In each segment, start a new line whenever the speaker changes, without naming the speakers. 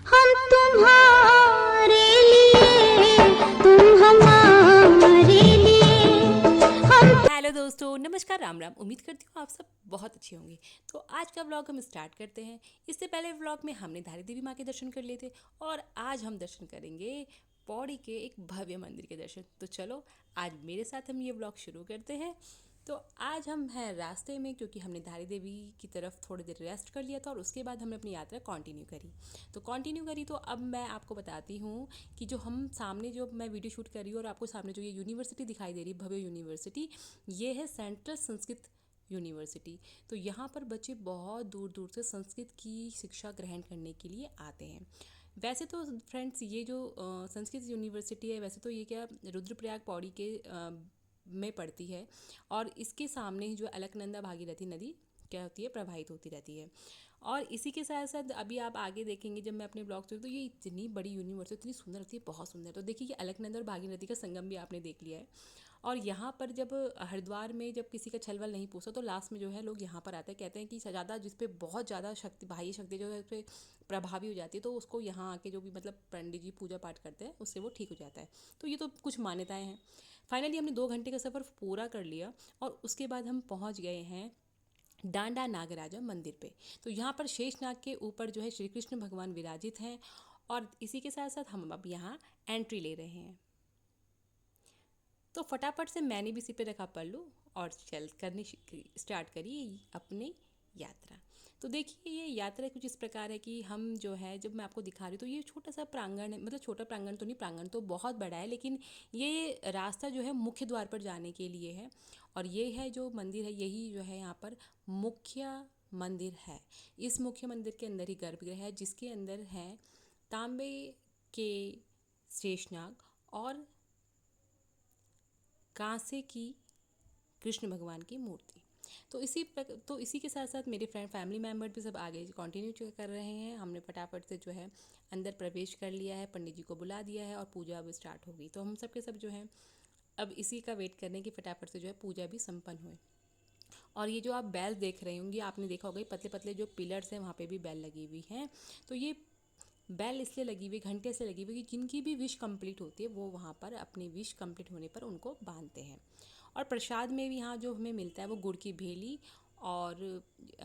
हम तुम्हारे लिए, तुम हमारे लिए, हम।
हेलो दोस्तों, नमस्कार, राम राम। उम्मीद करती हूँ आप सब बहुत अच्छे होंगे। तो आज का व्लॉग हम स्टार्ट करते हैं। इससे पहले व्लॉग में हमने धारी देवी माँ के दर्शन कर लिए थे और आज हम दर्शन करेंगे पौड़ी के एक भव्य मंदिर के दर्शन। तो चलो आज मेरे साथ हम ये व्लॉग शुरू करते हैं। तो आज हम हैं रास्ते में, क्योंकि हमने धारी देवी की तरफ थोड़ी देर रेस्ट कर लिया था और उसके बाद हमने अपनी यात्रा कंटिन्यू करी। तो अब मैं आपको बताती हूँ कि जो हम सामने जो मैं वीडियो शूट कर रही हूँ और आपको सामने जो ये यूनिवर्सिटी दिखाई दे रही है, भव्य यूनिवर्सिटी, ये है सेंट्रल संस्कृत यूनिवर्सिटी। तो यहाँ पर बच्चे बहुत दूर दूर से संस्कृत की शिक्षा ग्रहण करने के लिए आते हैं। वैसे तो फ्रेंड्स, ये जो संस्कृत यूनिवर्सिटी है, वैसे तो ये क्या रुद्रप्रयाग पौड़ी के में पड़ती है और इसके सामने ही जो अलकनंदा भागीरथी नदी क्या होती है, प्रवाहित होती रहती है। और इसी के साथ साथ अभी आप आगे देखेंगे जब मैं अपने ब्लॉग से, तो ये इतनी बड़ी यूनिवर्सिटी इतनी सुंदर होती है, बहुत सुंदर। तो देखिए, ये अलकनंदा और भागीरथी का संगम भी आपने देख लिया है। और यहाँ पर जब हरिद्वार में जब किसी का छल वल नहीं पूछता, तो लास्ट में जो है लोग यहाँ पर आते हैं, कहते हैं कि ज़्यादा जिस पे बहुत ज़्यादा शक्ति, बाह्य शक्ति जो है उस पर प्रभावी हो जाती है, तो उसको यहाँ आके जो भी मतलब पंडित जी पूजा पाठ करते हैं, उससे वो ठीक हो जाता है। तो ये तो कुछ मान्यताएं हैं। फाइनली हमने 2 घंटे का सफ़र पूरा कर लिया और उसके बाद हम पहुँच गए हैं डांडा नागराजा मंदिर पे। तो यहाँ पर शेषनाग के ऊपर जो है श्री कृष्ण भगवान विराजित हैं और इसी के साथ साथ हम अब यहाँ एंट्री ले रहे हैं। तो फटाफट से मैंने भी इसी पे रखा पल्लू और चल करनी स्टार्ट करी अपनी यात्रा। तो देखिए, ये यात्रा कुछ इस प्रकार है कि हम जो है, जब मैं आपको दिखा रही हूँ, तो ये छोटा सा प्रांगण है, मतलब छोटा प्रांगण तो नहीं, प्रांगण तो बहुत बड़ा है, लेकिन ये रास्ता जो है मुख्य द्वार पर जाने के लिए है। और ये है जो मंदिर है, यही जो है यहाँ पर मुख्य मंदिर है। इस मुख्य मंदिर के अंदर ही गर्भगृह है, जिसके अंदर है तांबे के शेषनाग और कांसे की कृष्ण भगवान की मूर्ति। तो इसी के साथ साथ मेरे फ्रेंड फैमिली मेम्बर भी सब आगे कंटिन्यू कर रहे हैं। हमने फटाफट से जो है अंदर प्रवेश कर लिया है, पंडित जी को बुला दिया है और पूजा अब स्टार्ट होगी। तो हम सब के सब जो है अब इसी का वेट करने की फटाफट से जो है पूजा भी संपन्न हुई। और ये जो आप बैल देख रहे होंगे, आपने देखा होगा पतले पतले जो पिलर्स हैं, वहाँ पे भी बैल लगी हुई हैं। तो ये बैल इसलिए लगी हुई, घंटे से लगी हुई, कि जिनकी भी विश कंप्लीट होती है वो वहाँ पर अपनी विश कंप्लीट होने पर उनको बांधते हैं। और प्रसाद में भी यहाँ जो हमें मिलता है वो गुड़ की भेली और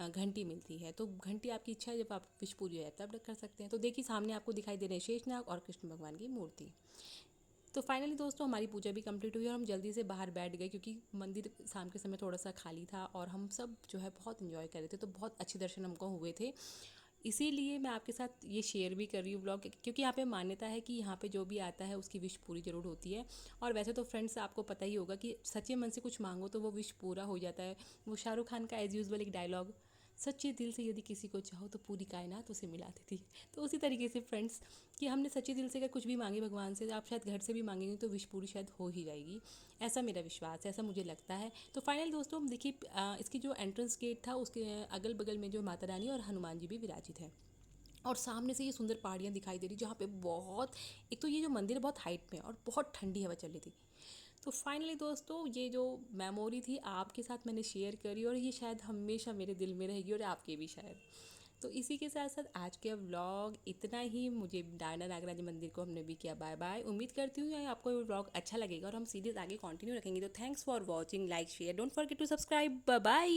घंटी मिलती है। तो घंटी आपकी इच्छा है, जब आप विश पूरी हो जाए तब कर सकते हैं। तो देखिए, सामने आपको दिखाई दे रहे हैं शेषनाग और कृष्ण भगवान की मूर्ति। तो फाइनली दोस्तों, हमारी पूजा भी कंप्लीट हुई और हम जल्दी से बाहर बैठ गए, क्योंकि मंदिर शाम के समय थोड़ा सा खाली था और हम सब जो है बहुत इन्जॉय कर रहे थे। तो बहुत अच्छे दर्शन हमको हुए थे। इसीलिए मैं आपके साथ ये शेयर भी कर रही हूँ ब्लॉग, क्योंकि यहाँ पे मान्यता है कि यहाँ पे जो भी आता है उसकी विश पूरी ज़रूर होती है। और वैसे तो फ्रेंड्स, आपको पता ही होगा कि सच्चे मन से कुछ मांगो तो वो विश पूरा हो जाता है। वो शाहरुख खान का एज यूजुअल एक डायलॉग, सच्चे दिल से यदि किसी को चाहो तो पूरी कायनात उसे मिला देती है। तो उसी तरीके से फ्रेंड्स, कि हमने सच्चे दिल से अगर कुछ भी मांगे भगवान से, आप शायद घर से भी मांगेंगे तो विश पूरी शायद हो ही जाएगी। ऐसा मेरा विश्वास है, ऐसा मुझे लगता है। तो फाइनल दोस्तों, देखिए, इसकी जो एंट्रेंस गेट था उसके अगल बगल में जो माता रानी और हनुमान जी भी विराजित हैं। और सामने से ये सुंदर पहाड़ियाँ दिखाई दे रही, जहाँ पे बहुत, एक तो ये जो मंदिर है बहुत हाइट में है और बहुत ठंडी हवा चल रही थी। तो फाइनली दोस्तों, ये जो मेमोरी थी आपके साथ मैंने शेयर करी और ये शायद हमेशा मेरे दिल में रहेगी और आपके भी शायद। तो इसी के साथ साथ आज के व्लॉग इतना ही। मुझे डांडा नागराज मंदिर को हमने भी किया बाय बाय। उम्मीद करती हूँ आपको ये व्लॉग अच्छा लगेगा और हम सीरीज आगे कंटिन्यू रखेंगे। तो thanks for watching, like share, don't forget to subscribe. Bye bye.